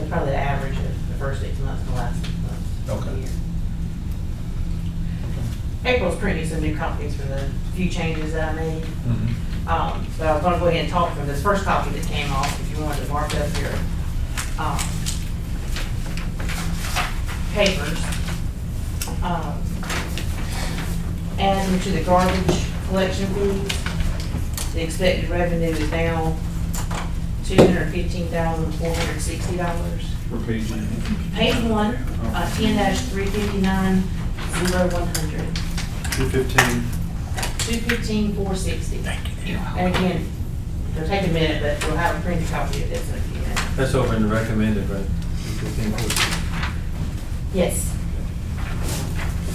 it's probably the average of the first 6 months and the last 6 months of the Okay. year. April's printing some new copies for the few changes that I made. But I was gonna go ahead and talk from this first copy that came off, if you wanted to mark up your, papers. Adding to the garbage collection fees, the expected revenue is down $215,460. For page Page 1, 10-359-0100. 215. 215,460. And again, it'll take a minute, but we'll have a printed copy of this in a few minutes. That's over in the recommended, right? 215. Yes.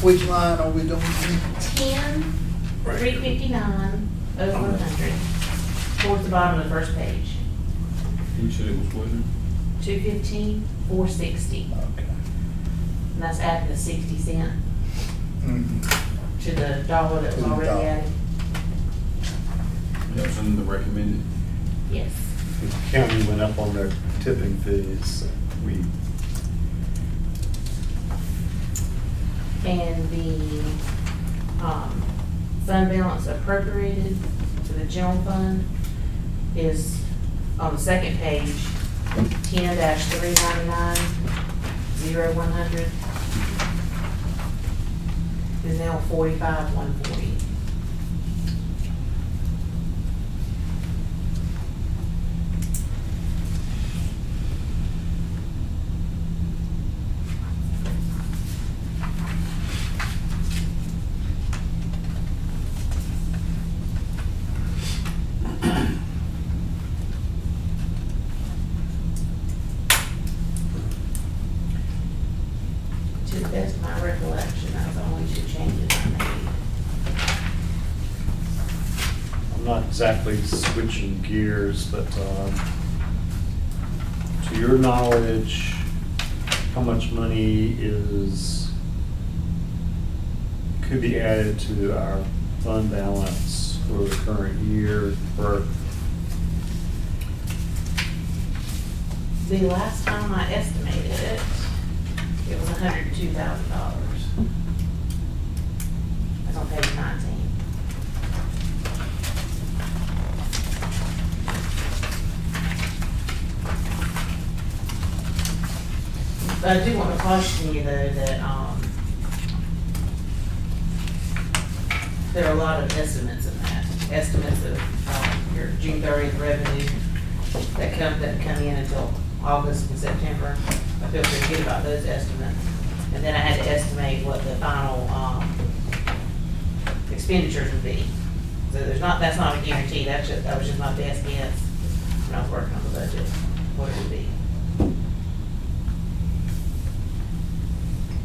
Which line are we doing? 10-359-0100. Towards the bottom of the first page. You said it was what? 215,460. Okay. And that's adding the 60 cent Mhm. to the dollar that was already added. That was in the recommended. Yes. The county went up on their tipping fees, so we, And the fund balance appropriated to the general fund is on the second page, 10-399-0100 is now 45,140. To the best of my recollection, that's the only two changes I made. I'm not exactly switching gears, but to your knowledge, how much money could be added to our fund balance for the current year for? The last time I estimated it, it was $102,000. That's on page 19. But I do want to caution you though that, there are a lot of estimates in that. Estimates of, your June 30th revenue that come in until August and September. I feel pretty good about those estimates. And then I had to estimate what the final, expenditures would be. So that's not a guarantee, that was just my best guess when I was working on the budget, what it would be.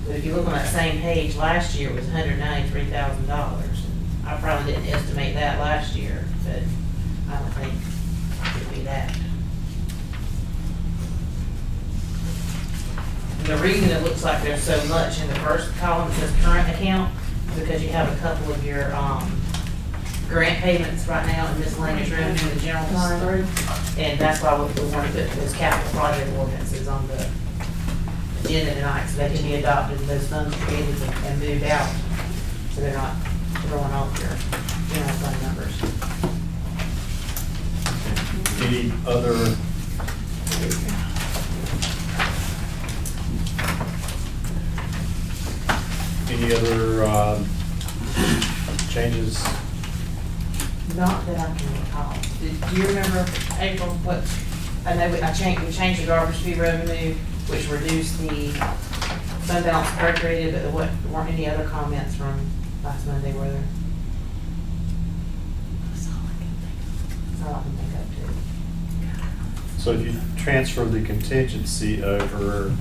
But if you look on that same page, last year it was $193,000. I probably didn't estimate that last year, but I don't think it would be that. And the reason it looks like there's so much in the first column, it says current account, is because you have a couple of your, grant payments right now in miscellaneous revenue in the general fund. And that's why we want to put those capital project ordinances on the agenda tonight, so they can be adopted, and those funds created and moved out, so they're not throwing off your general fund numbers. Any other? Any other changes? Not that I can recall. Do you remember, April, what, I know we changed the garbage fee revenue, which reduced the fund balance appropriated, but there weren't any other comments from last Monday, were there? That's all I can think of too. So if you transfer the contingency over,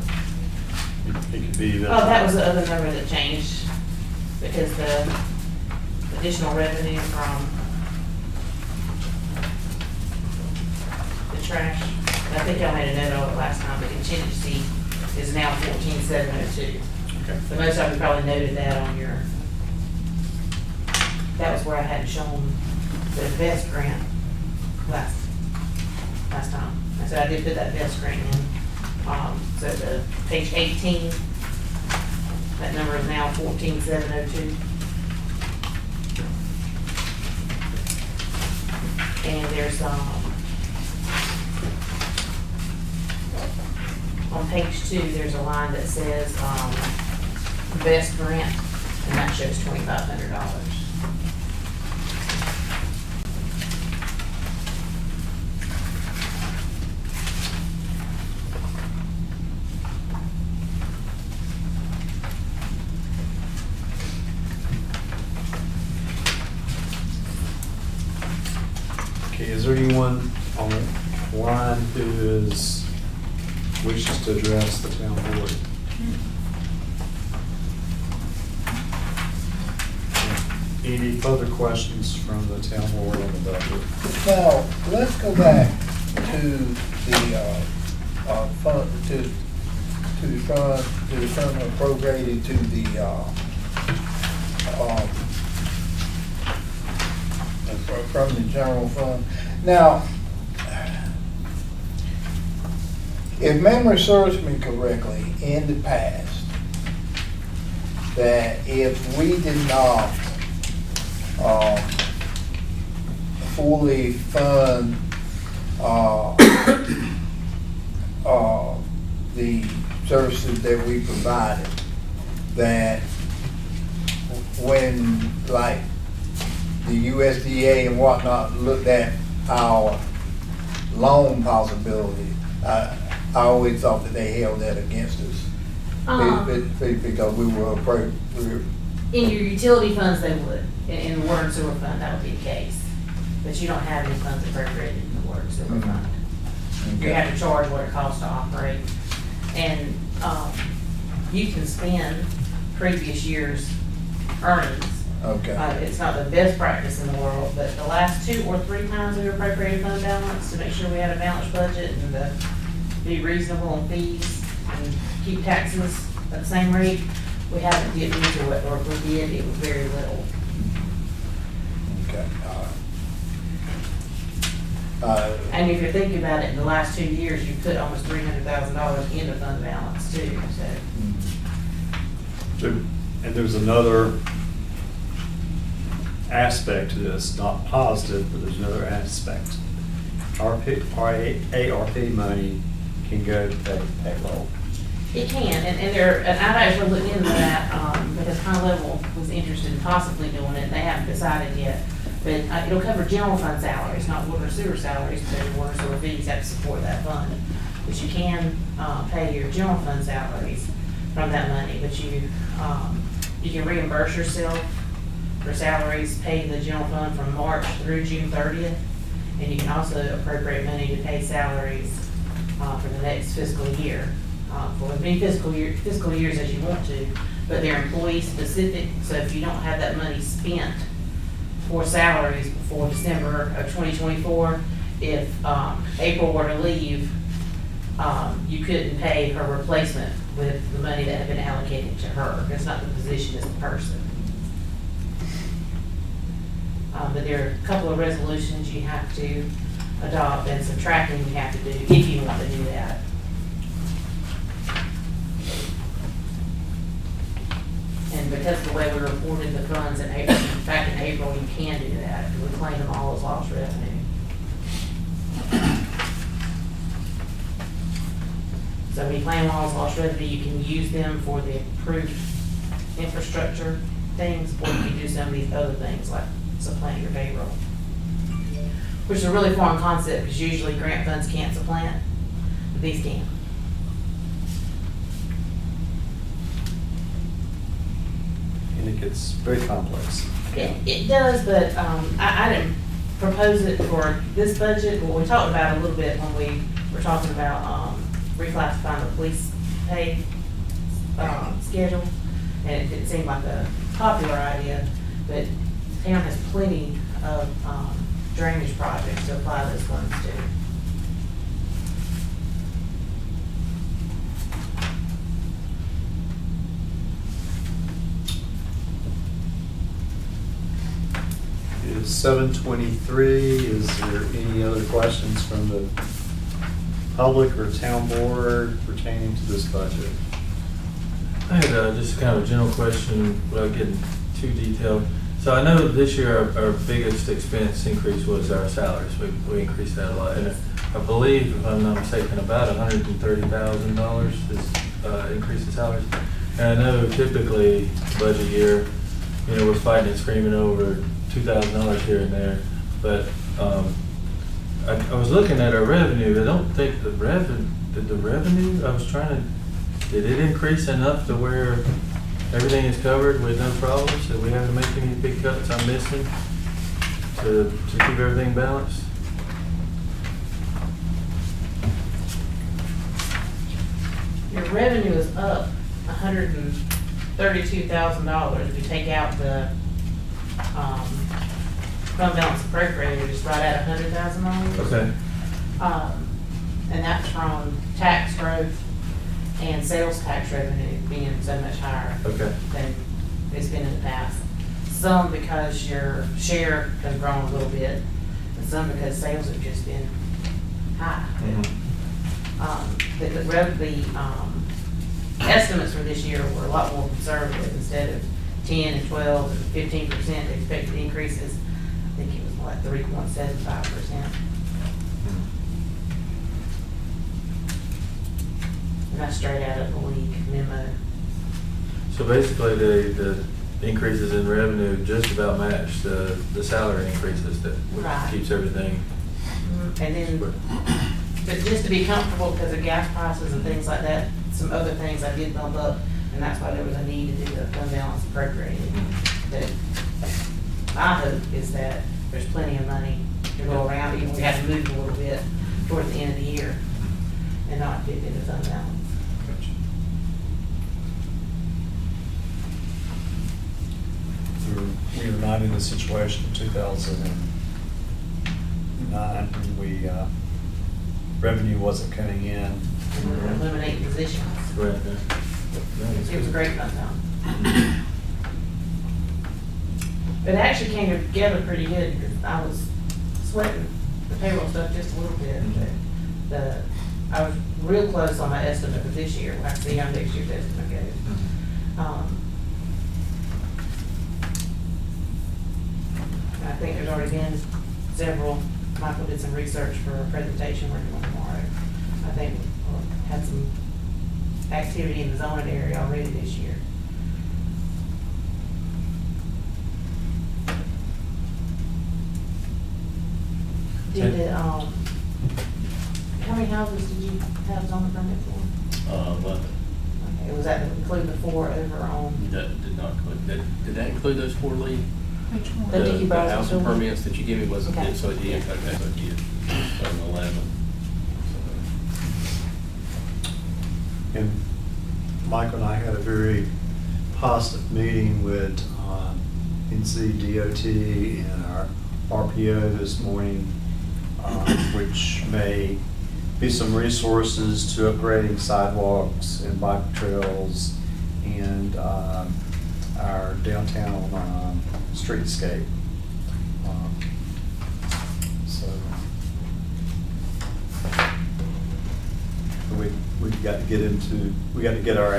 it could be. Oh, that was the other number that changed, because the additional revenue from the trash, I think I made a note of it last time, the contingency is now 14,702. Okay. So most of you probably noted that on your, that was where I had shown the VEST grant last time. And so I did put that VEST grant in So the page 18, that number is now 14,702. And there's, on page 2, there's a line that says, best grant, and that shows $2,500. Okay, is there anyone on the line who wishes to address the town board? Any further questions from the town board on the budget? Now, let's go back to the, fund, to the fund appropriated to the, from the general fund. Now, if memory serves me correctly, in the past, that if we did not fully fund the services that we provided, that when, like, the USDA and whatnot looked at our loan possibility, I always thought that they held that against us. Because we were In your utility funds, they would. In the water and sewer fund, that would be the case. But you don't have any funds appropriated in the water and sewer fund. You have to charge what it costs to operate. And you can spend previous year's earnings. Okay. It's not the best practice in the world, but the last 2 or 3 times we appropriated fund balance to make sure we had a balanced budget and to be reasonable on fees and keep taxes at the same rate, we haven't dipped into it, or if we did, it was very little. Okay. And if you're thinking about it, in the last 2 years, you put almost $300,000 into fund balance too, so. And there's another aspect to this, not positive, but there's another aspect. Our ARP money can go to pay payroll. It can, and I've actually looked into that, because High Level was interested in possibly doing it, they haven't decided yet. But it'll cover general fund salaries, not water and sewer salaries, because water and sewer fees have to support that fund. But you can, pay your general fund salaries from that money, but you can reimburse yourself for salaries paid in the general fund from March through June 30th. And you can also appropriate money to pay salaries, for the next fiscal year. For as many fiscal years as you want to, but they're employee specific, so if you don't have that money spent for salaries before December of 2024, if April were to leave, you couldn't pay her replacement with the money that had been allocated to her. It's not the position, it's the person. But there are a couple of resolutions you have to adopt and some tracking you have to do if you want to do that. And because of the way we reported the funds in April, back in April, you can do that. We claim them all as lost revenue. So when you claim them all as lost revenue, you can use them for the approved infrastructure things, or you can do some of these other things like supplant your payroll. Which is a really foreign concept because usually grant funds can't supplant, but these can. And it gets very complex. It does, but I didn't propose it for this budget, but we talked about it a little bit when we were talking about reclassifying the police pay schedule. And it didn't seem like a popular idea, but the town has plenty of drainage projects to apply those funds to. It's 7:23. Is there any other questions from the public or town board pertaining to this budget? I had just kind of a general question without getting too detailed. So I know this year our biggest expense increase was our salaries. We increased that a lot. And I believe, if I'm not mistaken, about $130,000 is increase in salaries. And I know typically budget year, we're fighting and screaming over $2,000 here and there. But I was looking at our revenue. I don't think the revenue, I was trying to, did it increase enough to where everything is covered with no problems? That we haven't to make any big cuts I'm missing to keep everything balanced? Your revenue is up $132,000. If you take out the, fund balance appropriated, just right at $100,000. Okay. And that's from tax growth and sales tax revenue being so much higher Okay. than it's been in the past. Some because your share has grown a little bit, and some because sales have just been high. The estimates for this year were a lot more conservative. Instead of 10 and 12 and 15% expected increases, I think it was like 3.75%. And that's straight out of the league memo. So basically, the increases in revenue just about match the salary increases that Right. keeps everything. And then, but just to be comfortable because of gas prices and things like that, some other things I did bump up, and that's why there was a need to do the fund balance appropriated. That my hope is that there's plenty of money to go around, even we have to move a little bit toward the end of the year and not dip into fund balance. We were not in the situation in 2009 when revenue wasn't coming in. We were eliminating positions. Right. It was a great fund balance. But it actually came together pretty good because I was sweating the payroll stuff just a little bit. But I was real close on my estimate for this year. We'll have to see how next year's estimate goes. I think there's already been several, Michael did some research for a presentation we're doing tomorrow. I think we'll have some activity in the zoning area already this year. Did it, how many houses did you have zoning permit for? 11. Okay, was that include the 4 over on? That did not include, did that include those 4 lead? Which one? The Dickie The Brothers housing building? permits that you gave me wasn't, Okay. so it did, okay, so it did. So 11. And Michael and I had a very positive meeting with NCDOT and our RPO this morning, which may be some resources to upgrading sidewalks and bike trails and our downtown streetscape. So we got to get our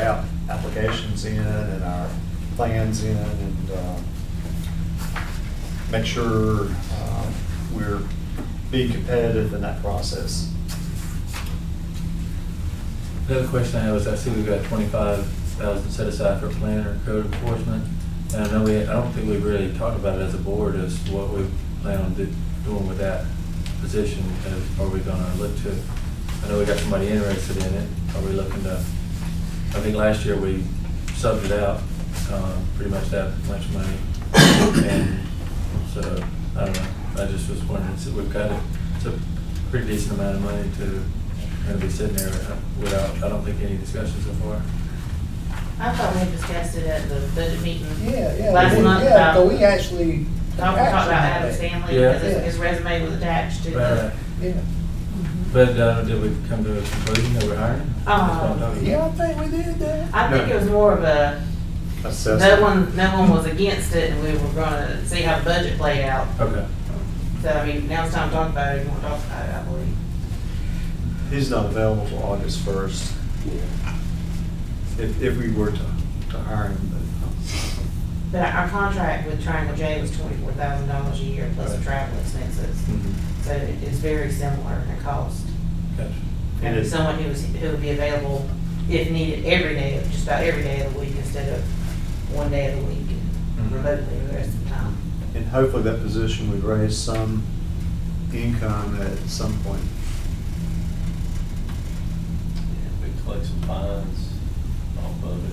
applications in and our plans in and make sure we're being competitive in that process. The other question I have is, I see we've got 25,000 set aside for planner code enforcement. And I know I don't think we've really talked about it as a board as to what we plan on doing with that position. Are we gonna look to, I know we got somebody interested in it. Are we looking to, I think last year we subbed it out, pretty much that much money. And so, I don't know, I just was wondering, so we've got it's a pretty decent amount of money to kind of be sitting there without, I don't think, any discussion so far. I thought we had discussed it at the budget meeting Yeah. last month Yeah, about, so we actually. talked about Adam Stanley, Yeah. because his resume was attached to the. Right. Yeah, But did we come to a conclusion that we're hiring? That's what I'm talking about. yeah, I think we did that. I think it was more of a, Assessment. no one was against it, and we were gonna see how the budget played out. Okay. So, I mean, now it's time to talk about it, if you wanna talk about it, I believe. He's not available till August 1st, Yeah. if we were to hire him, but. But our contract with Triangle J was $24,000 a year plus the Right. travel expenses. So it's very similar in cost. Gotcha. And It is. someone who would be available if needed every day, just about every day of the week instead of one day of the week and Mhm. remotely the rest of the time. And hopefully that position would raise some income at some point. Yeah, we collect some fines off of it.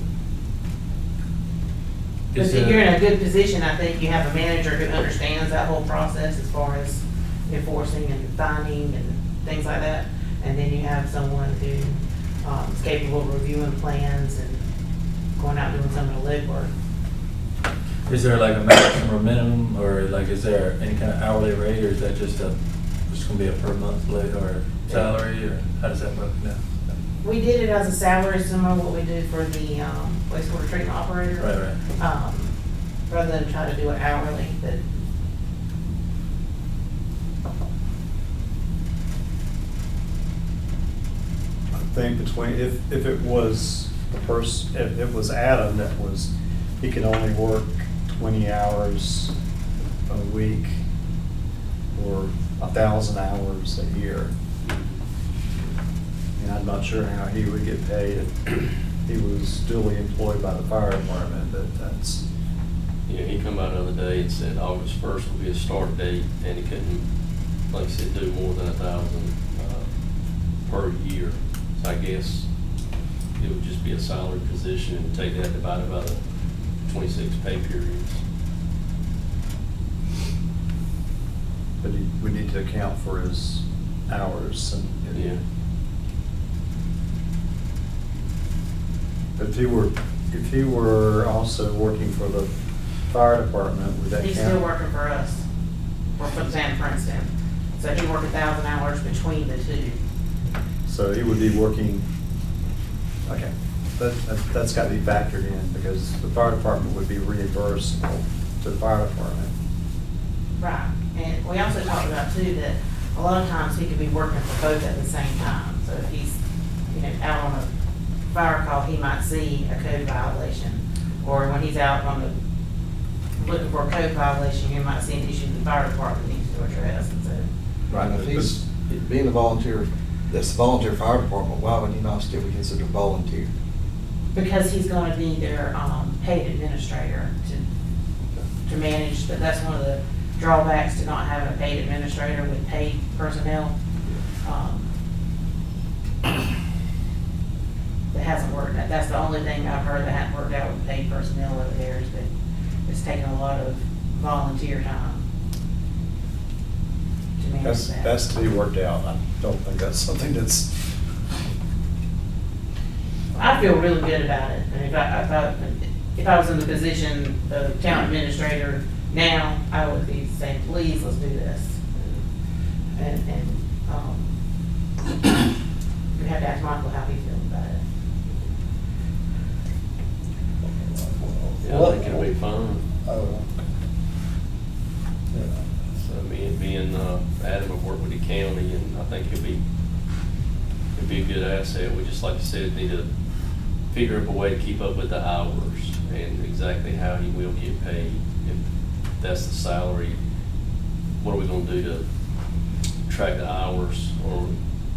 But Is if there- you're in a good position, I think you have a manager who understands that whole process as far as enforcing and finding and things like that. And then you have someone who is capable of reviewing plans and going out and doing some of the legwork. Is there like a maximum or minimum, or like is there any kind of hourly rate, or is that just gonna be a per month rate or salary, or how does that work now? We did it as a salary, similar to what we do for the wastewater treatment operator. Right. Rather than try to do it hourly, but I think between, if it was the person, if it was Adam that was, he could only work 20 hours a week or 1,000 hours a year. And I'm not sure how he would get paid if he was duly employed by the fire department, but that's, Yeah, he come out the other day and said August 1st will be his start date, and he couldn't, like I said, do more than 1,000 per year. So I guess it would just be a salary position, and take that divided by the 26 pay periods. but he would need to account for his hours and. Yeah. But if he were also working for the fire department, would that count? he's still working for us, or for the town of Princeton. So he worked 1,000 hours between the two. So he would be working, okay, that's got to be factored in, because the fire department would be reimbursed to the fire department. Right, and we also talked about too that a lot of times he could be working for both at the same time. So if he's, out on a fire call, he might see a code violation. Or when he's out on looking for a code violation, he might see an issue the fire department needs to address, and so. Right, and if he's being a volunteer, that's a volunteer fire department, why would he not still be considered volunteer? Because he's gonna be their paid administrator to manage, but that's one of the drawbacks to not having a paid administrator with paid personnel. That hasn't worked, that's the only thing I've heard that hasn't worked out with paid personnel over there, is that it's taken a lot of volunteer time to manage that. That's to be worked out. I don't think that's something that's, I feel really good about it, and if I was in the position of town administrator now, I would be saying, please, let's do this. And we have to ask Michael how he feels about it. Yeah, I think it'll be fun. Oh. So being Adam will work with the county, and I think it'll be a good asset. We just, like you said, need to figure up a way to keep up with the hours and exactly how he will get paid. If that's the salary, what are we gonna do to track the hours or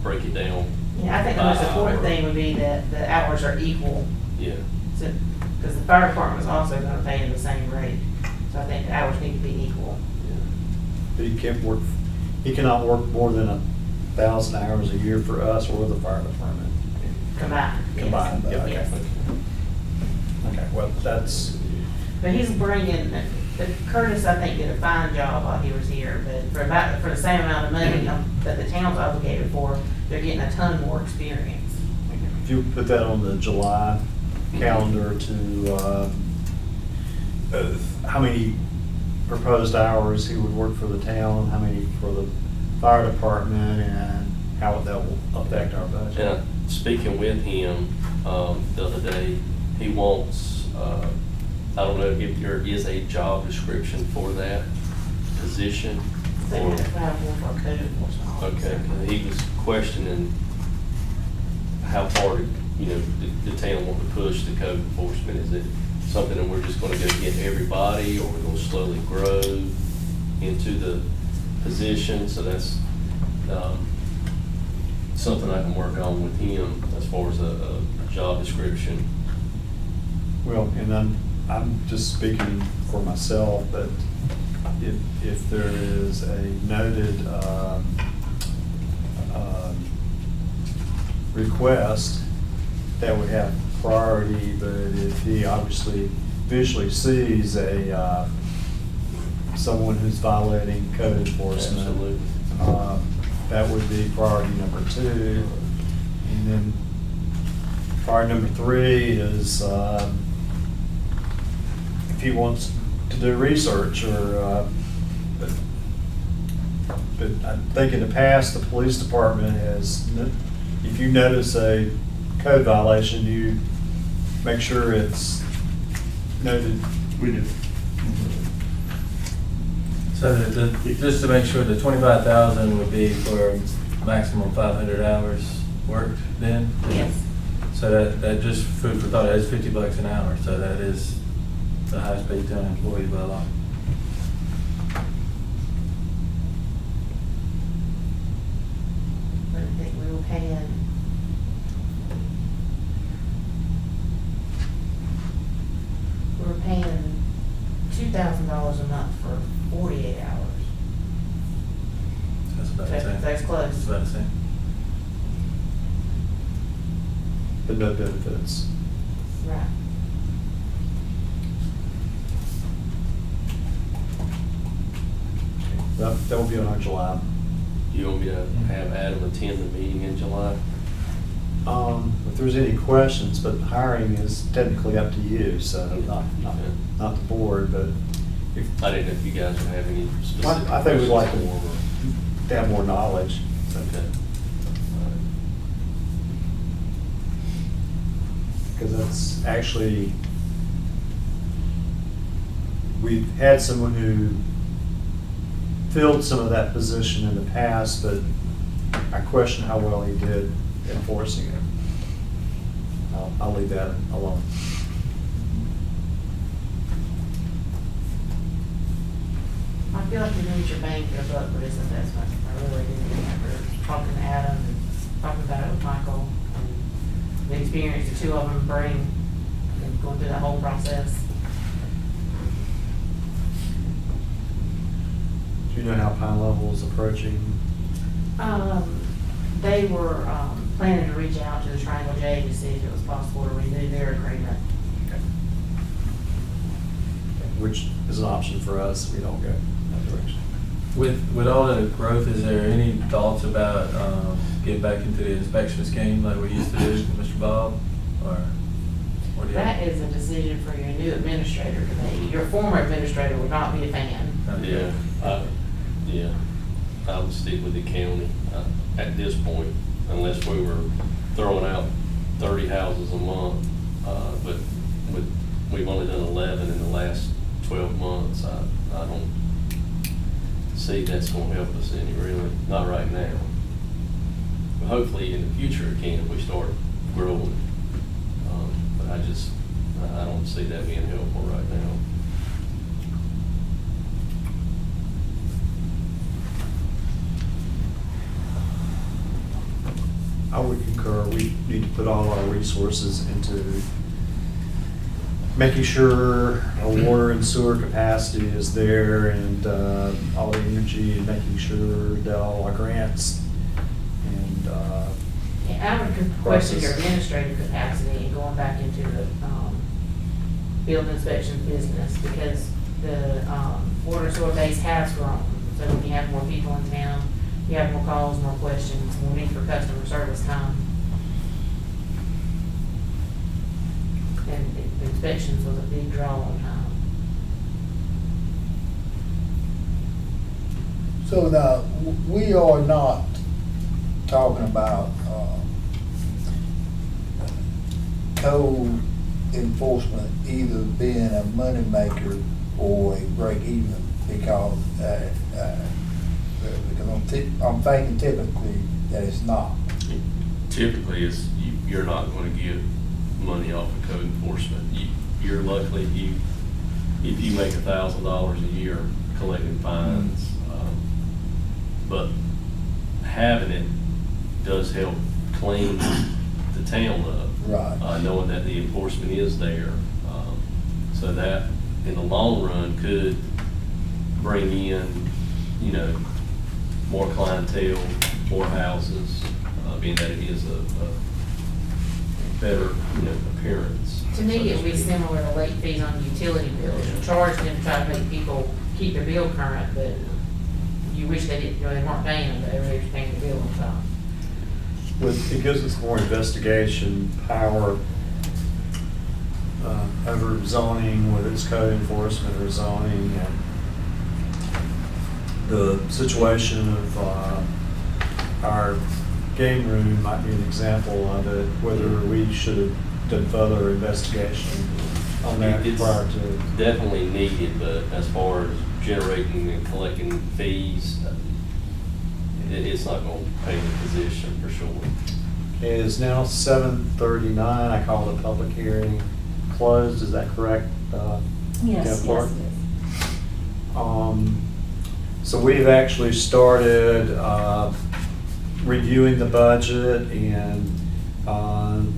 break it down? Yeah, I think the most important thing would be that the hours are equal, Yeah, because the fire department is also gonna pay him the same rate. So I think the hours need to be equal. yeah. he cannot work more than 1,000 hours a year for us or the fire department. Combined. yes. Combined, okay. Yes. Okay, well, that's, But he's bringing, Curtis, I think, did a fine job while he was here, but for the same amount of money that the town's obligated for, they're getting a ton more experience. if you put that on the July calendar to, how many proposed hours he would work for the town, how many for the fire department, and how that will affect our budget. And speaking with him the other day, he wants, I don't know if there is a job description for that position. So or- we have to have one for code enforcement officer. Okay, 'cause he was questioning how far, the town want to push the code enforcement? Is it something that we're just gonna go get everybody, or we're gonna slowly grow into the position? So that's, something I can work on with him as far as a job description. Well, and I'm just speaking for myself, but if there is a noted request, that would have priority, but if he obviously visually sees someone who's violating code enforcement, Absolutely. that would be priority number 2. And then priority number 3 is if he wants to do research or, but I think in the past, the police department has, if you notice a code violation, you make sure it's noted. We do. So just to make sure, the 25,000 would be for maximum 500 hours worked then? Yes. So that just food for thought, that is $50 an hour, so that is the highest paid town employee by law. But I think we were paying, $2,000 a month for 48 hours. That's about the same. That's close. That's about the same. But no benefits. Right. That will be on our July. Do you want me to have Adam attend the meeting in July? If there's any questions, but hiring is technically up to you, so not the board, but if, I didn't know if you guys would have any specific. I think we'd like questions or- to have more knowledge. Okay. Because that's actually, we've had someone who filled some of that position in the past, but I question how well he did enforcing it. I'll leave that alone. I feel like we need your bank goes up for this investment. I really do. After talking to Adam and talking about it with Michael and the experience the two of them bring and going through that whole process. Do you know how Pine Level is approaching? They were, planning to reach out to the Triangle J to see if it was possible to renew their agreement. Which is an option for us if we don't go that direction. With all the growth, is there any thoughts about getting back into the inspection scheme like we used to do, Mr. Bob? Or what do you? That is a decision for your new administrator to make. Your former administrator would not be a fan. Yeah, I would stick with the county at this point, unless we were throwing out 30 houses a month. But we've only done 11 in the last 12 months. I don't see that's going to help us any, really, not right now. But hopefully in the future it can if we start growing. But I don't see that being helpful right now. I would concur, we need to put all our resources into making sure our water and sewer capacity is there and all the energy and making sure that all our grants and Yeah, I would question your administrative capacity and going back into the field inspection business because the water and sewer base has grown. So when you have more people in town, you have more calls, more questions, more need for customer service time. And the inspections was a big draw on time. So now, we are not talking about code enforcement either being a moneymaker or a break even because I'm thinking typically that it's not. Typically, it's you're not gonna get money off of code enforcement. You're lucky if you make $1,000 a year collecting fines. But having it does help clean the town up. Right. Knowing that the enforcement is there. So that, in the long run, could bring in, you know, more clientele, more houses, being that it is a better, you know, appearance. To me, it would be similar to late fees on utility bills. You charge them to try to make people keep their bill current, but you wish they didn't, you know, they weren't paying them, but everybody's paying the bill on time. It gives us more investigation power over zoning, whether it's code enforcement or zoning, and the situation of our game room might be an example of it, whether we should have done further investigation on that It's prior to. definitely needed, but as far as generating and collecting fees, it's not gonna pay the position for sure. It is now 7:39. I call the public hearing closed. Is that correct? Yes, Clark? yes. So we've actually started reviewing the budget, and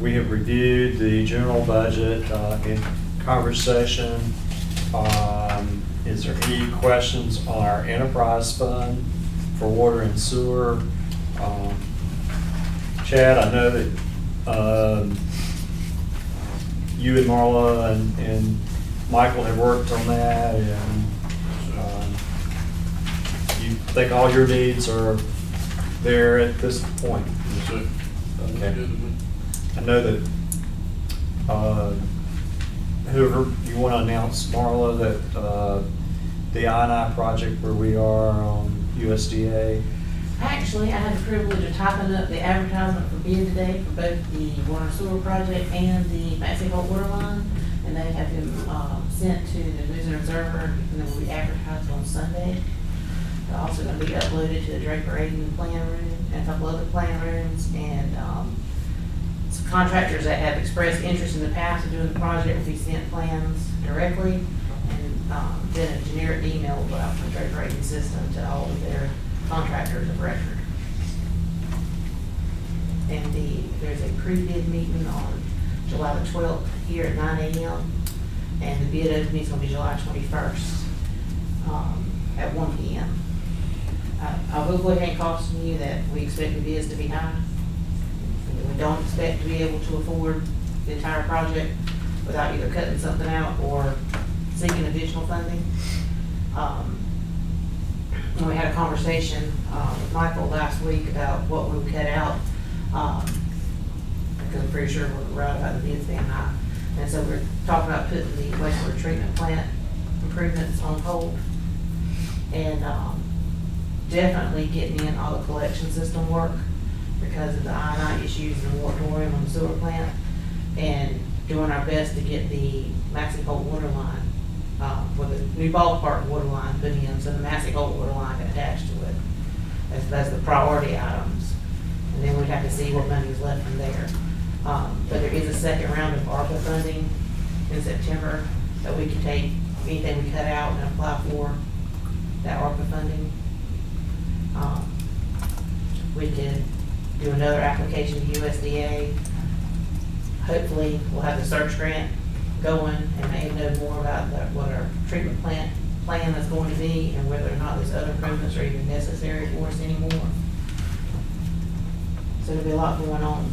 we have reviewed the general budget in conversation. Is there any questions on our enterprise fund for water and sewer? Chad, I know that you and Marla and Michael have worked on that, and you think all your needs are there at this point? Okay. I know that whoever you want to announce, Marla, that the I&I project where we are on USDA. Actually, I had the privilege of typing up the advertisement for bid today for both the water and sewer project and the Maxie Holt water line. And they have been sent to the News and Observer, and then will be advertised on Sunday. They're also going to be uploaded to the Draper Aiden plan room and a couple other plan rooms. And some contractors that have expressed interest in the past of doing the project will be sent plans directly. And then a generic email will go out from the Draper Aiden system to all of their contractors of record. And there's a pre-bid meeting on July the 12th here at 9 a.m. And the bid opening is going to be July 21st at 1 p.m. I will go ahead and caution you that we expect the bids to be high. We don't expect to be able to afford the entire project without either cutting something out or seeking additional funding. And we had a conversation with Michael last week about what we would cut out, because I'm pretty sure we're right about the bids being high. And so we're talking about putting the wastewater treatment plant improvements on hold, and definitely getting in all the collection system work because of the I&I issues and the moratorium on the sewer plant, and doing our best to get the Maxie Holt water line, with the new ballpark water line put in, so the Maxie Holt water line can attach to it. That's the priority items. And then we'd have to see what money is left from there. But there is a second round of ARPA funding in September that we can take anything we cut out and apply for that ARPA funding. We could do another application to USDA. Hopefully, we'll have the search grant going and may know more about what our treatment plan is going to be and whether or not these other improvements are even necessary for us anymore. So there'll be a lot going on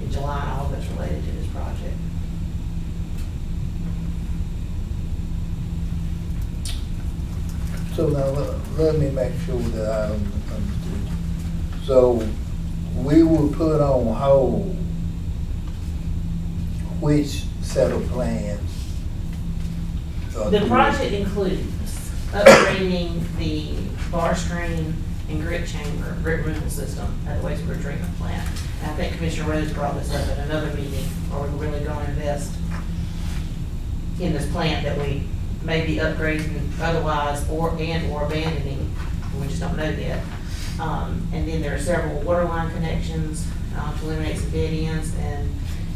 in July and August related to this project. So now, let me make sure that I understood. So we will put on hold which set of plans? The project includes upgrading the bar screen and grit chamber, grit removal system at the wastewater treatment plant. And I think Commissioner Rhodes brought this up at another meeting, are we really going to invest in this plant that we may be upgrading otherwise or abandoning? We just don't know yet. And then there are several water line connections to eliminate some dead ends and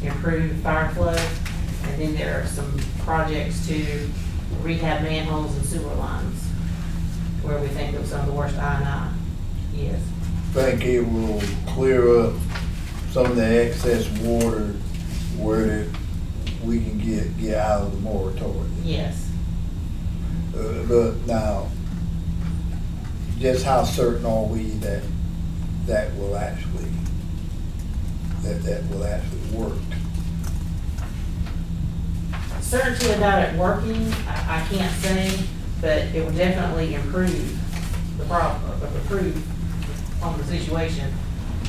improve fire flow. And then there are some projects to rehab manholes and sewer lines where we think that some of the worst I&I is. Think it will clear up some of the excess water where we can get out of the moratorium. Yes. But now, just how certain are we that will actually work? Certainty about it working, I can't say, but it will definitely improve the problem, improve on the situation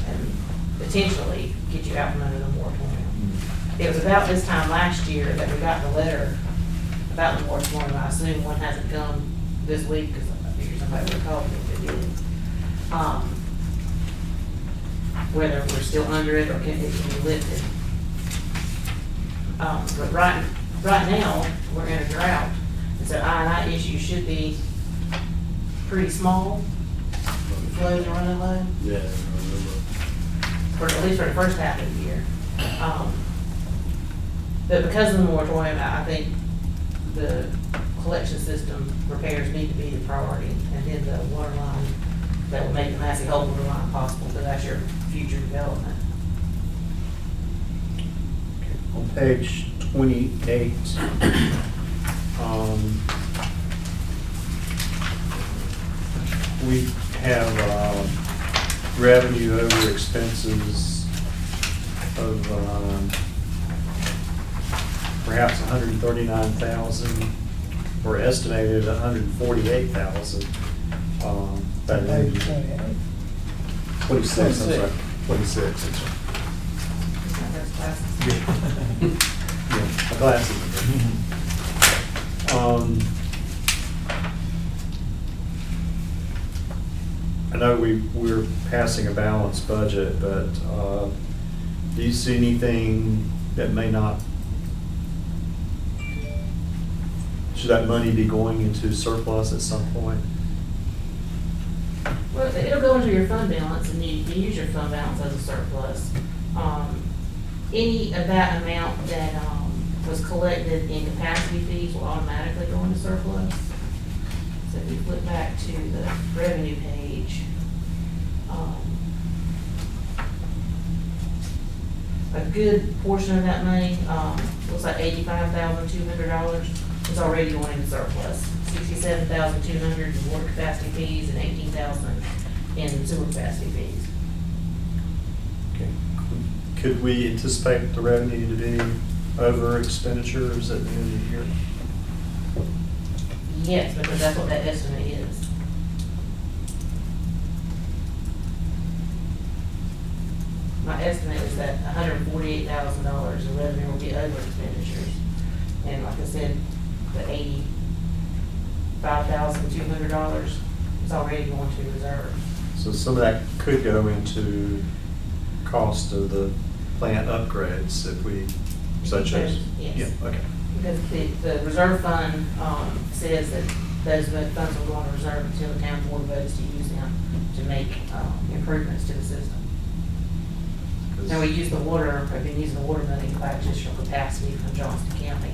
and potentially get you out from under the moratorium. It was about this time last year that we got the letter about the moratorium. I assume one hasn't come this week because I figured somebody would have called me if it did. Whether we're still under it or can it be lifted. But right now, we're in a drought. And so I&I issues should be pretty small. Flows are running low. Yeah. For at least for the first half of the year. But because of the moratorium, I think the collection system repairs need to be the priority, and then the water line that will make the Massey Hole water line possible, because that's your future development. On page 28, we have revenue over expenses of perhaps 139,000, or estimated 148,000. That Page is 28. 26, I'm sorry, 26. That's classes. Yeah, my glasses. I know we're passing a balanced budget, but do you see anything that may not, should that money be going into surplus at some point? Well, it'll go into your fund balance, and you can use your fund balance as a surplus. Any of that amount that was collected in capacity fees will automatically go into surplus. So if you flip back to the revenue page, a good portion of that money, looks like $85,200 is already going into surplus. $67,200 in water capacity fees and $18,000 in sewer capacity fees. Okay. Could we anticipate the revenue to be over expenditures at the end of the year? Yes, because that's what that estimate is. My estimate is that $148,000 in revenue will be over expenditures. And like I said, the $85,200 is already going to reserve. So some of that could go into cost of the plant upgrades if we, such as? Yes. Yeah, okay. Because the reserve fund says that those funds will go on reserve until the town board votes to use them to make improvements to the system. And we use the water, I've been using the water money to buy additional capacity from Johnston County.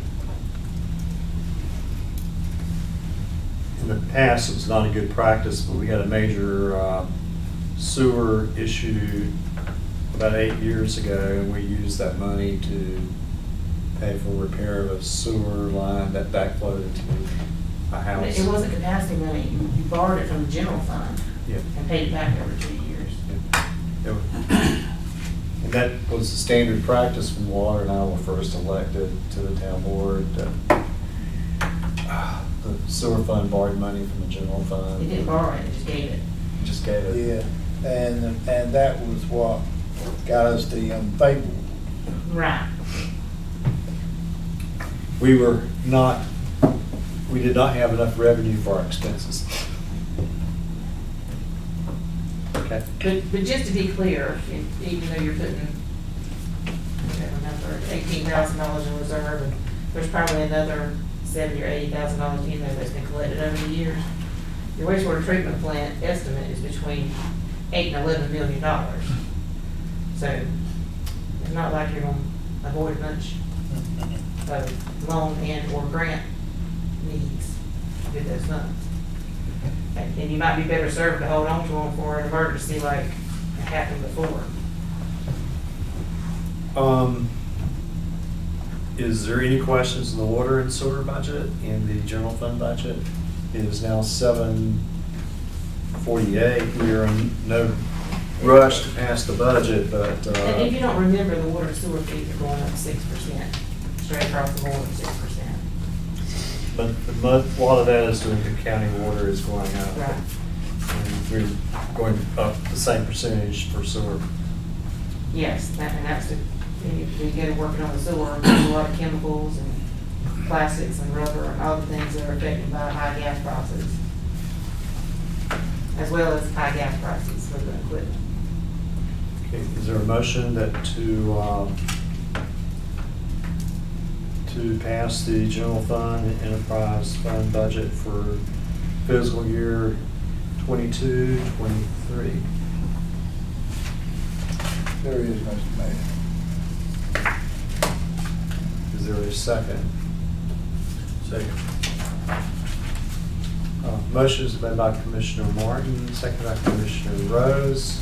In the past, it was not a good practice, but we had a major sewer issue about 8 years ago, and we used that money to pay for repair of a sewer line that backflowed into a house. It wasn't capacity money, you borrowed it from the general fund Yeah. and paid it back over 2 years. And that was the standard practice when Water and I were first elected to the town board. The sewer fund borrowed money from the general fund. It didn't borrow it, it just gave it. Just gave it. Yeah, and that was what got us the unfavorable. Right. We did not have enough revenue for our expenses. Okay. But just to be clear, even though you're putting, whatever number, $18,000 in reserve, and there's probably another $70,000 or $80,000 in there that's been collected over the years, your wastewater treatment plant estimate is between $8 and $11 million. So it's not like you're gonna avoid much loan and or grant needs with those funds. And you might be better served to hold on to them for an emergency like happened before. Is there any questions in the water and sewer budget and the general fund budget? It is now 7:48. We are in no rush to pass the budget, but, And if you don't remember, the water and sewer fees are going up 6%, straight across the board, 6%. but a lot of that is doing the county water is going up. Right. And we're going up the same percentage for sewer. Yes, and that's the, we get working on the sewer, there's a lot of chemicals and plastics and rubber and other things that are affected by high gas prices, as well as high gas prices for the equipment. Okay, is there a motion that to pass the general fund and enterprise fund budget for fiscal year 22-23? There is, Mr. Mayor. Is there a second? Second. Motion is made by Commissioner Martin, second by Commissioner Rose.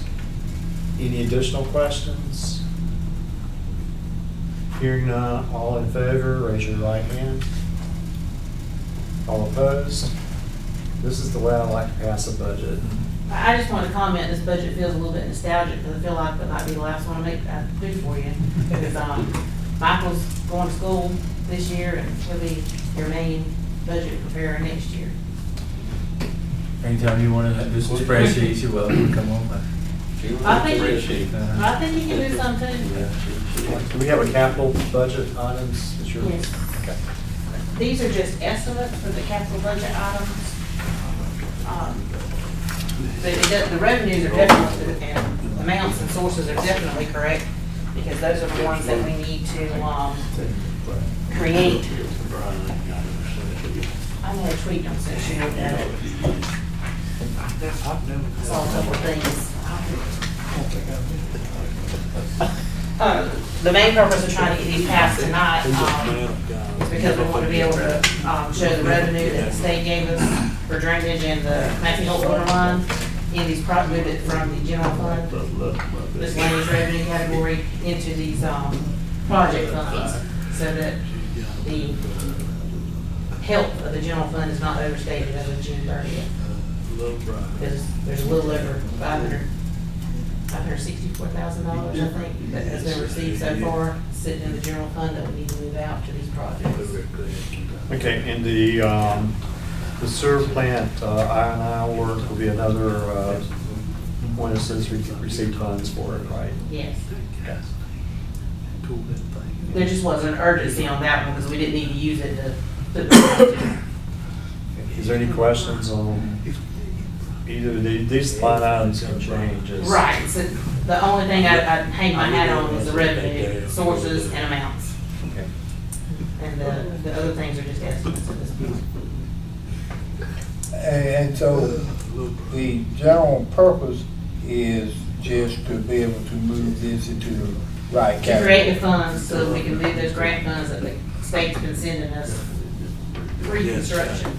Any additional questions? Hearing none, all in favor, raise your right hand. All opposed? This is the way I like to pass a budget. I just want to comment, this budget feels a little bit nostalgic, because I feel like that might be the last one I do for you. Because Michael's going to school this year, and he'll be your main budget preparer next year. Anytime you want to do some spreadsheets, you're welcome to come on by. I think you can do some too. Do we have a capital budget items? That you're- Yes. Okay. These are just estimates for the capital budget items. The revenues are definitely, and amounts and sources are definitely correct, because those are the ones that we need to, create. I made a tweet on since you looked at it. Saw a couple of things. The main purpose of trying to get these passed tonight, is because we want to be able to, show the revenue that the state gave us for drainage and the Matthew Holt water line, in these move it from the general fund, miscellaneous revenue category, into these, project funds, so that the health of the general fund is not overstated as of June 30th. Because there's a little over $564,000, I think, that has been received so far, sitting in the general fund that we need to move out to these projects. Okay, and the sewer plant, I&I work will be another, one that says we receive funds for it, right? Yes. Okay. There just wasn't an urgency on that one, because we didn't need to use it to put the. Is there any questions on either of these line items can change? Right, so the only thing I hang my hat on is the revenue, sources and amounts. Okay. And the other things are just estimates at this point. And so the general purpose is just to be able to move this into the right To category. create the funds so we can move those grant funds that the state's been sending us pre-construction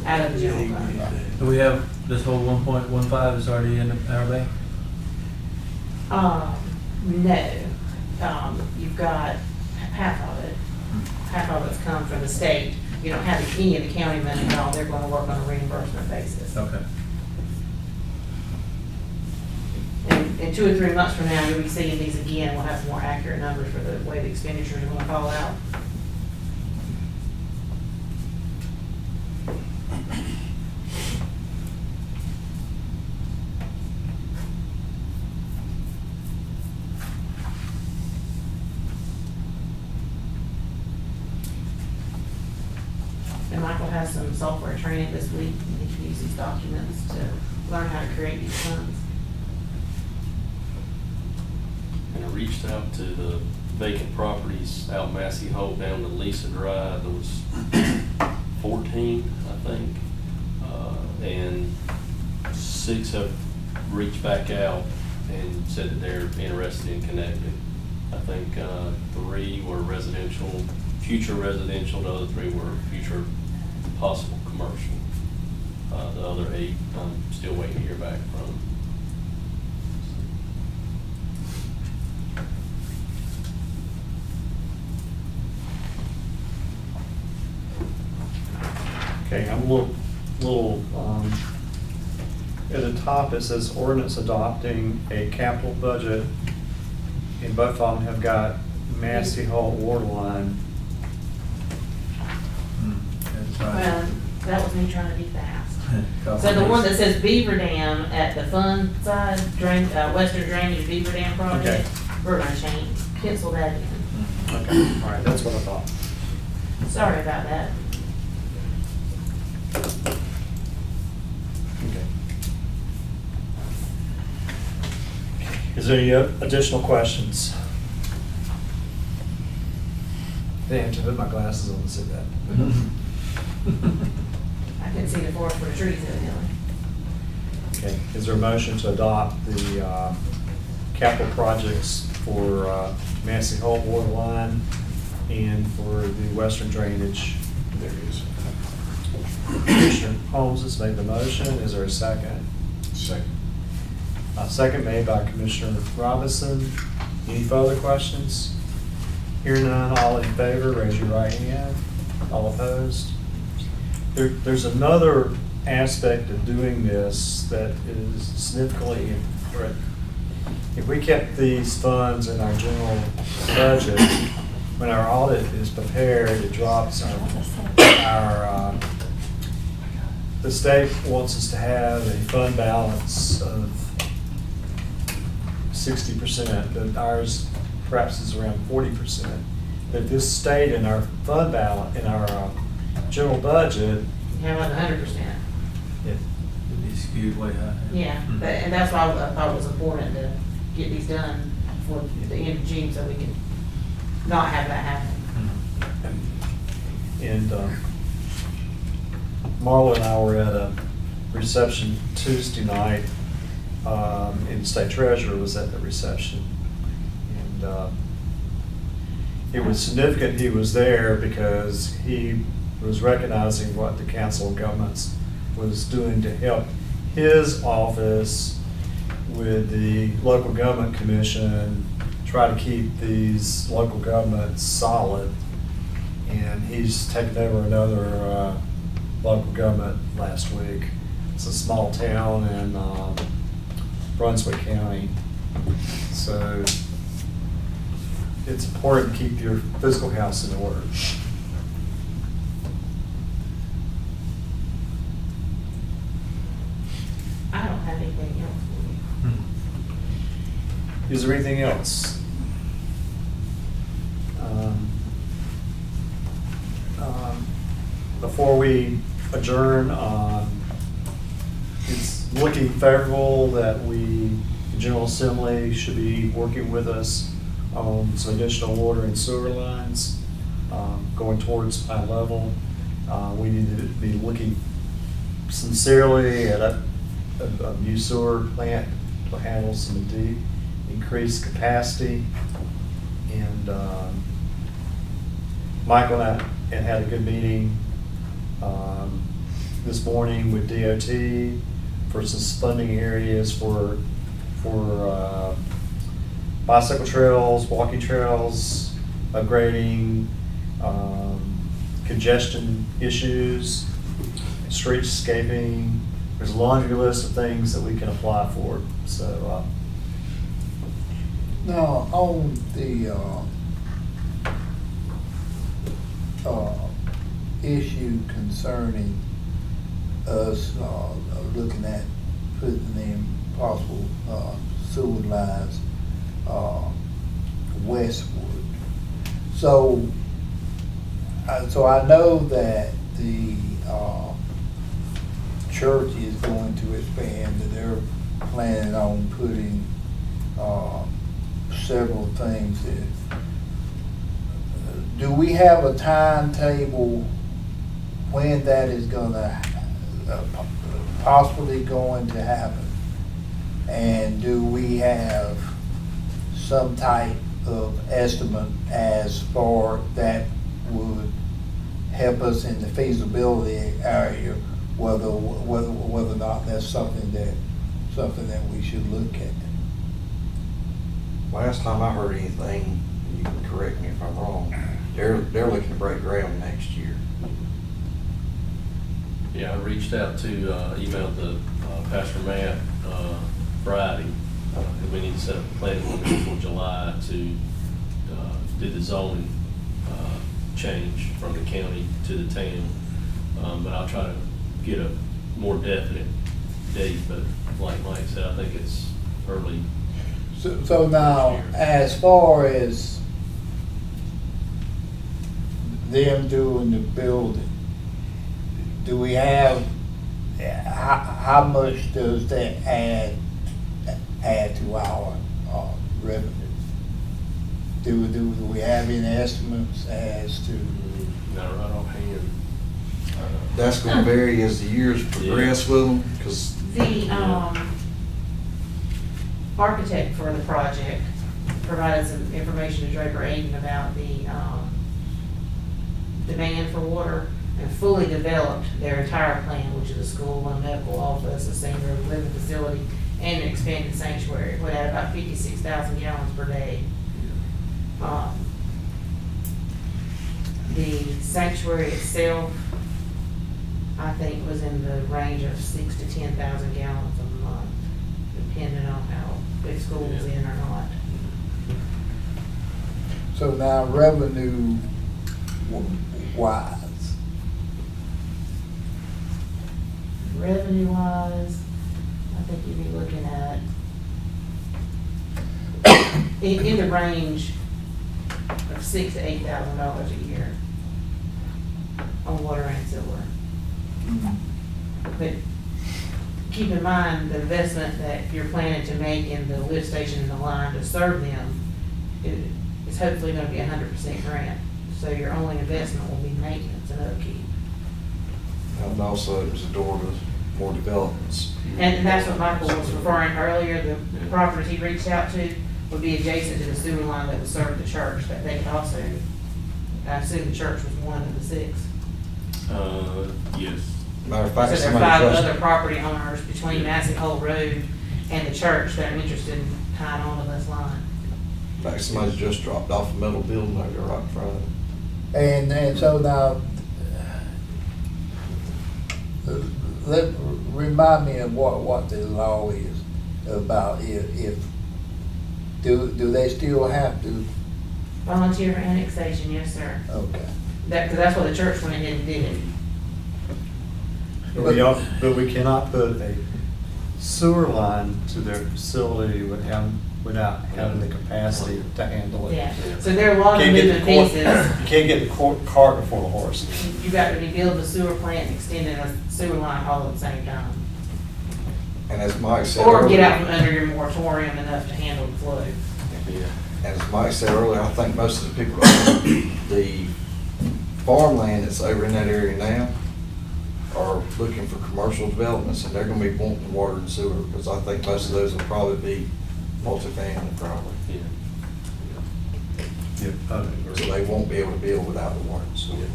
out of the general fund. Do we have this whole 1.15 is already in our bank? No, you've got half of it. Half of it's come from the state. You don't have any of the county money at all. They're gonna work on a reimbursement basis. Okay. And 2 or 3 months from now, you'll be seeing these again. We'll have some more accurate numbers for the way the expenditures are gonna fall out. And Michael has some software training this week, and he can use these documents to learn how to create these funds. And I reached out to the vacant properties out Massey Holt down to Lisa Drive. There was 14, I think. And 6 have reached back out and said that they're interested in connecting. I think 3 were residential, future residential, the other 3 were future possible commercial. The other 8, I'm still waiting to hear back from. Okay, I'm a little, at the top it says ordinance adopting a capital budget, and both of them have got Massey Hall water line. That's right. Well, that was me trying to be fast. So the one that says Beaver Dam at the fund side, Western Drainage Beaver Dam project, we're gonna cancel that in. Okay, all right, that's what I thought. Sorry about that. Okay. Is there any additional questions? They have to put my glasses on to see that. I couldn't see the forest for the trees evidently. Okay, is there a motion to adopt the capital projects for Massey Holt water line and for the western drainage? There is. Commissioner Holmes has made the motion. Is there a second? Second. Second made by Commissioner Robinson. Any further questions? Hearing none, all in favor, raise your right hand. All opposed? There's another aspect of doing this that is significantly important. If we kept these funds in our general budget, when our audit is prepared, it drops our the state wants us to have a fund balance of 60%, but ours perhaps is around 40%. But if this stayed in our fund balance, in our general budget, How about 100%? It'd be skewed way high. Yeah, and that's why I thought it was important to get these done for the end of June so we can not have that happen. and Marla and I were at a reception Tuesday night, and the state treasurer was at the reception. And it was significant he was there because he was recognizing what the Council of Governments was doing to help his office with the local government commission, try to keep these local governments solid. And he's taken over another local government last week. It's a small town in Brunswick County. So it's important to keep your physical house in order. I don't have anything else for you. Is there anything else? Before we adjourn, it's looking favorable that the General Assembly should be working with us on some additional water and sewer lines going towards high level. We need to be looking sincerely at a new sewer plant to handle some deep increased capacity. And Michael and I had a good meeting this morning with DOT for some funding areas for bicycle trails, walking trails, upgrading, congestion issues, streetscaping. There's a laundry list of things that we can apply for. So Now, on the issue concerning us looking at putting in possible sewer lines westward. So I know that the church is going to expand, that they're planning on putting several things in. Do we have a timetable when that is gonna possibly going to happen? And do we have some type of estimate as far that would help us in the feasibility area, whether or not that's something that we should look at? Last time I heard anything, you can correct me if I'm wrong, they're looking to break ground next year. Yeah, I reached out to, emailed the Pastor Matt Friday, that we need to set up a planning meeting for July to do the zoning change from the county to the town. But I'll try to get a more definite date, but like Mike said, I think it's early. So now, as far as them doing the building, do we have, how much does that add to our revenue? Do we have any estimates as to? Not right offhand. That's gonna vary as the years progress with them, because The architect for the project provided some information to Draper Aiden about the demand for water, and fully developed their entire plan, which is a school, a medical office, a senior living facility, and an expanded sanctuary, would add about 56,000 gallons per day. The sanctuary itself, I think, was in the range of 6,000 to 10,000 gallons a month, depending on how big school is in or not. So now revenue wise, Revenue wise, I think you'd be looking at in the range of $6,000 to $8,000 a year on water and sewer. But keep in mind, the investment that you're planning to make in the lift station and the line to serve them is hopefully gonna be 100% grant. So your only investment will be maintenance and upkeep. and also it was a door to more developments. And that's what Michael was referring earlier, the properties he reached out to would be adjacent to the sewer line that would serve the church, that they could also, I assume the church was one of the 6. Yes. Matter of So fact, there are somebody 5 just, other property owners between Massey Hole Road and the church that are interested in tying onto this line. in fact, somebody's just dropped off a metal building over there right in front of it. and so now, remind me of what the law is about if do they still have to? Volunteer for annexation, yes, sir. Okay. Because that's what the church went ahead and did it. But we cannot put a sewer line to their facility without having the capacity to handle it. Yeah, so there are a lot of Can't get moving the court- pieces. You can't get the cart before the horse. You got to be building a sewer plant and extending a sewer line all at the same time. And as Mike said Or get out earlier, from under your moratorium enough to handle the flow. Yeah. as Mike said earlier, I think most of the people, the farmland that's over in that area now are looking for commercial developments, and they're gonna be wanting water and sewer, because I think most of those will probably be multifamily probably. Yeah. So they won't be able to build without the water and sewer.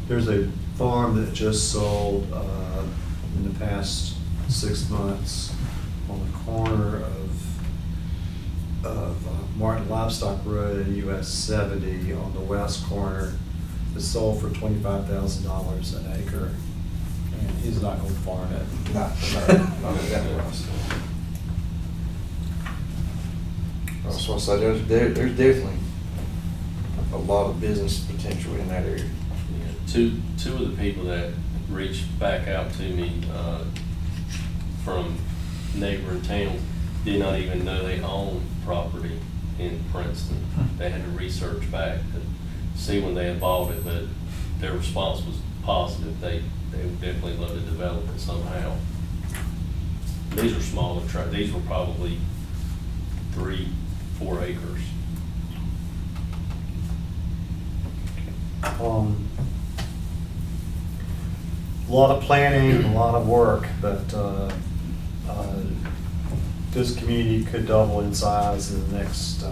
There's a farm that just sold in the past 6 months on the corner of Martin Livestock Road and US 70 on the west corner. It sold for $25,000 an acre, and he's not going to farm it. Not exactly what I said. That's what I said, there's definitely a lot of business potential in that area. Yeah, two of the people that reached back out to me from neighboring towns did not even know they owned property in Princeton. They had to research back to see when they had bought it, but their response was positive. They would definitely love to develop it somehow. These are smaller tracts. These were probably 3-4 acres. A lot of planning, a lot of work, but this community could double in size in the next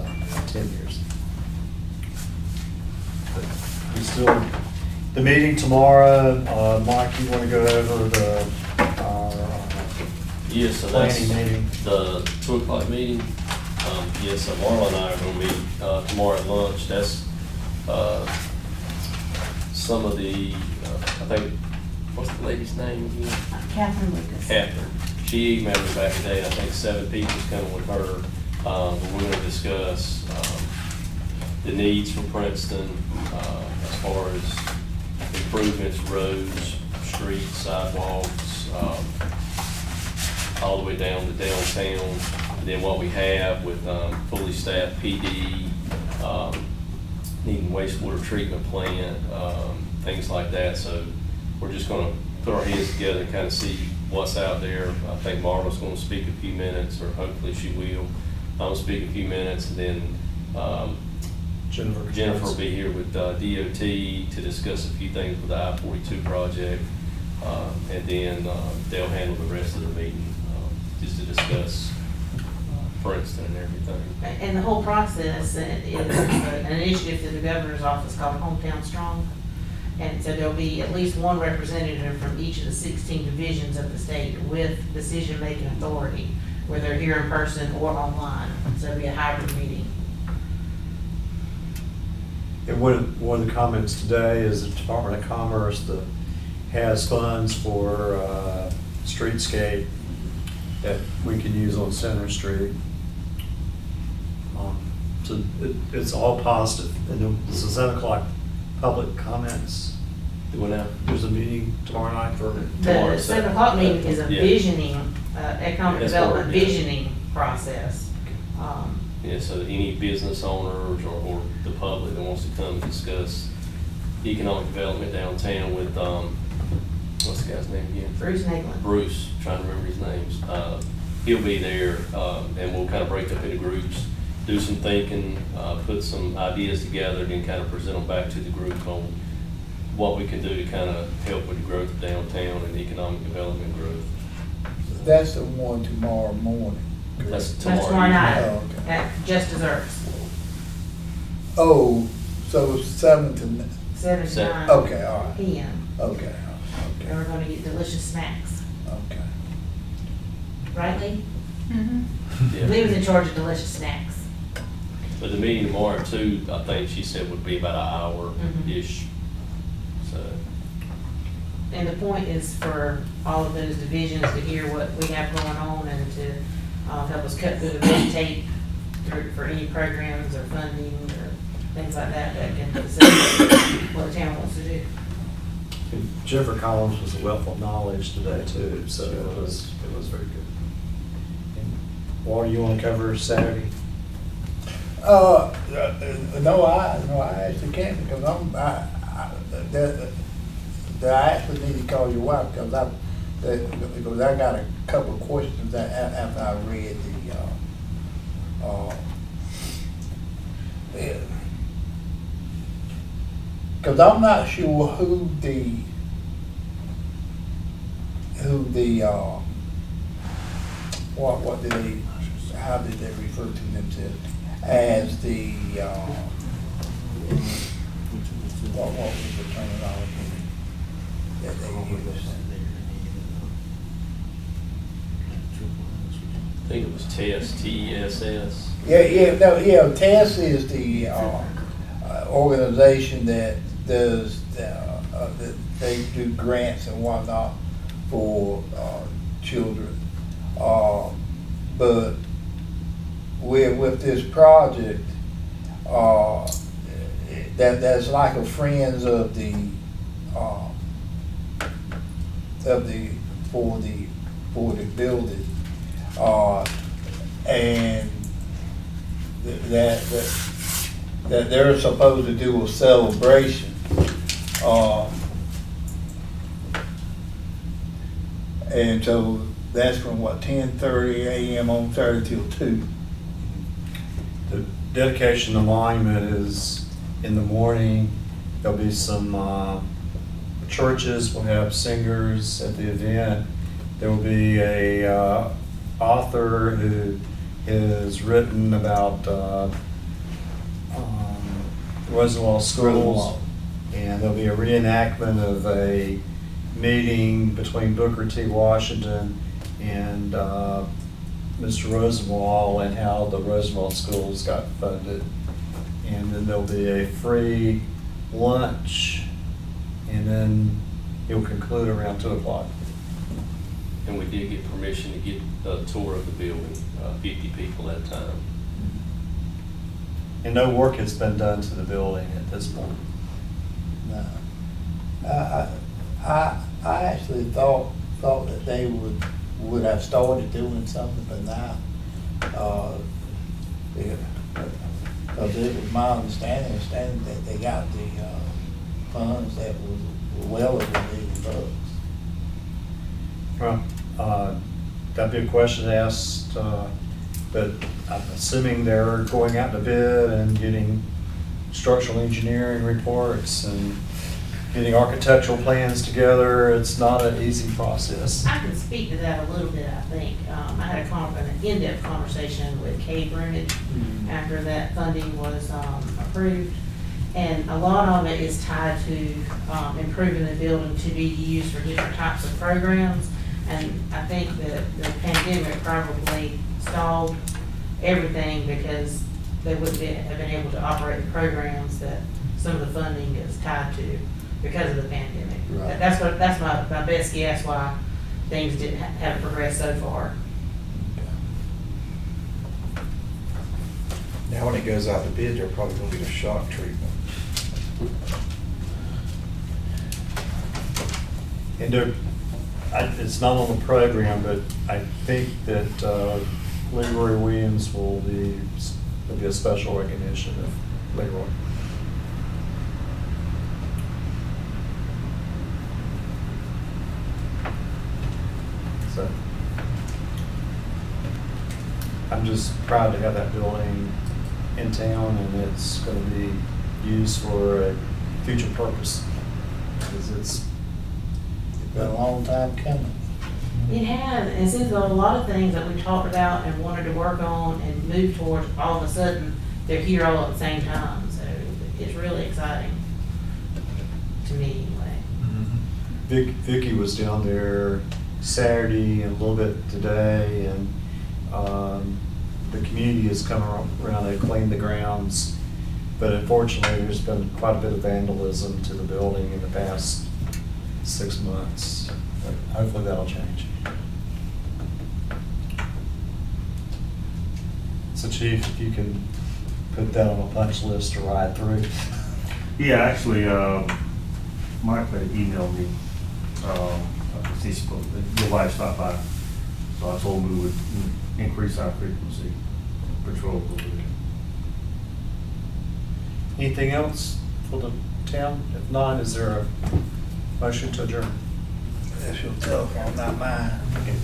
10 years. But we still, the meeting tomorrow, Mike, you want to go over the Yes, so that's planning meeting? the 2 o'clock meeting. Yes, so Marla and I are gonna meet, tomorrow at lunch. That's, some of the, I think, what's the lady's name again? Catherine Lucas. Catherine. She emailed me back today, I think 7 people's coming with her. But we're gonna discuss, the needs for Princeton, as far as improvements, roads, streets, sidewalks, all the way down to downtown. And then what we have with, fully staffed PD, needing wastewater treatment plant, things like that. So we're just gonna put our heads together and kind of see what's out there. I think Marla's gonna speak a few minutes, or hopefully she will. I'll speak a few minutes, and then, Jennifer will be here with, DOT to discuss a few things with the I-42 project. And then, they'll handle the rest of the meeting, just to discuss Princeton and everything. And the whole process is an initiative through the governor's office called Hometown Strong. And so there'll be at least one representative from each of the 16 divisions of the state with decision-making authority, whether here in person or online. So it'll be a hybrid meeting. And one of the comments today is the Department of Commerce that has funds for streetscape that we can use on Center Street. So it's all positive. And this is 7 o'clock public comments. Doing that? There's a meeting tomorrow night for. The 7 o'clock meeting is a Yeah. visioning, economic That's development what, yeah. visioning process. Yeah, so any business owners or the public that wants to come and discuss economic development downtown with, what's the guy's name again? Bruce Nagland. Bruce, trying to remember his names. He'll be there, and we'll kind of break up into groups, do some thinking, put some ideas together, then kind of present them back to the group on what we can do to kind of help with the growth of downtown and economic development growth. That's the one tomorrow morning. That's That's tomorrow. tomorrow night Oh, okay. at Just Desserts, Oh, so it's 7 to, 7 to Seven. 9 okay, all right, PM. okay, And we're gonna get delicious snacks. okay. Right, Lee? Yeah. Lee was in charge of delicious snacks. But the meeting tomorrow too, I think she said would be about an hour-ish. So, And the point is for all of those divisions to hear what we have going on and to help us cut through the red tape for any programs or funding or things like that that can facilitate what the town wants to do. Jennifer Collins was a wealth of knowledge today too, so it was very good. And Walter, you want to cover Saturday? No, I actually can't, because I actually need to call your wife, because I got a couple of questions after I read because I'm not sure who the what did they, how did they refer to themselves as the what was the terminology that they used? I think it was TESS. Yeah, TESS is the organization that does, that they do grants and whatnot for children. But with this project, that's like a Friends of the for the building. And that they're supposed to do a celebration. And so that's from what, 10:30 a.m. on Saturday till 2. The dedication of the monument is in the morning. There'll be some churches, we'll have singers at the event. There will be a author who has written about Roosevelt schools. Roosevelt. And there'll be a reenactment of a meeting between Booker T. Washington and Mr. Roosevelt and how the Roosevelt schools got funded. And then there'll be a free lunch, and then it will conclude around 2 o'clock. And we did get permission to get a tour of the building, 50 people at a time. And no work has been done to the building at this point. No. I actually thought that they would have started doing something, but now, because it was my understanding that they got the funds that was well over $1 million. Well, that'd be a question asked, but I'm assuming they're going out to bid and getting structural engineering reports and getting architectural plans together. It's not an easy process. I can speak to that a little bit, I think. I had an in-depth conversation with Kay Brunage after that funding was approved. And a lot of it is tied to improving the building to be used for different types of programs. And I think that the pandemic probably stalled everything because they wouldn't have been able to operate the programs that some of the funding is tied to because of the pandemic. Right. That's my best guess why things haven't progressed so far. Now, when it goes out to bid, they're probably gonna get a shock treatment. And it's not on the program, but I think that Leroy Williams will be a special recognition of Leroy. So I'm just proud to have that building in town, and it's going to be used for a future purpose, because it's Been a long time coming. It has, and it seems that a lot of things that we talked about and wanted to work on and move towards, all of a sudden, they're here all at the same time. So it's really exciting to me anyway. Vicky was down there Saturday and a little bit today, and the community has come around, they've cleaned the grounds, but unfortunately, there's been quite a bit of vandalism to the building in the past 6 months. But hopefully that'll change. So Chief, if you can put that on a punch list to ride through. Yeah, actually, Mike had emailed me, your wife stopped by, so I told him we would increase our frequency patrol a little bit. Anything else for the town? If not, is there a motion to adjourn? That's your telephone, not mine. Okay.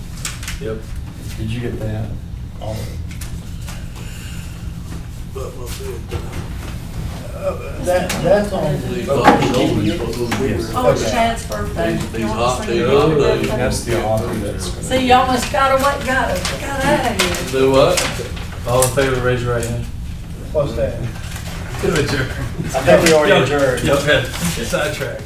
Yep. Did you get that? All of it? That's on the. Oh, it's Chad's birthday. You wanna sing happy birthday? That's the author that's gonna. See, you almost got out of here. Do what? All in favor, raise your right hand. What's that? To adjourn. I think we already adjourned. Y'all got sidetracked.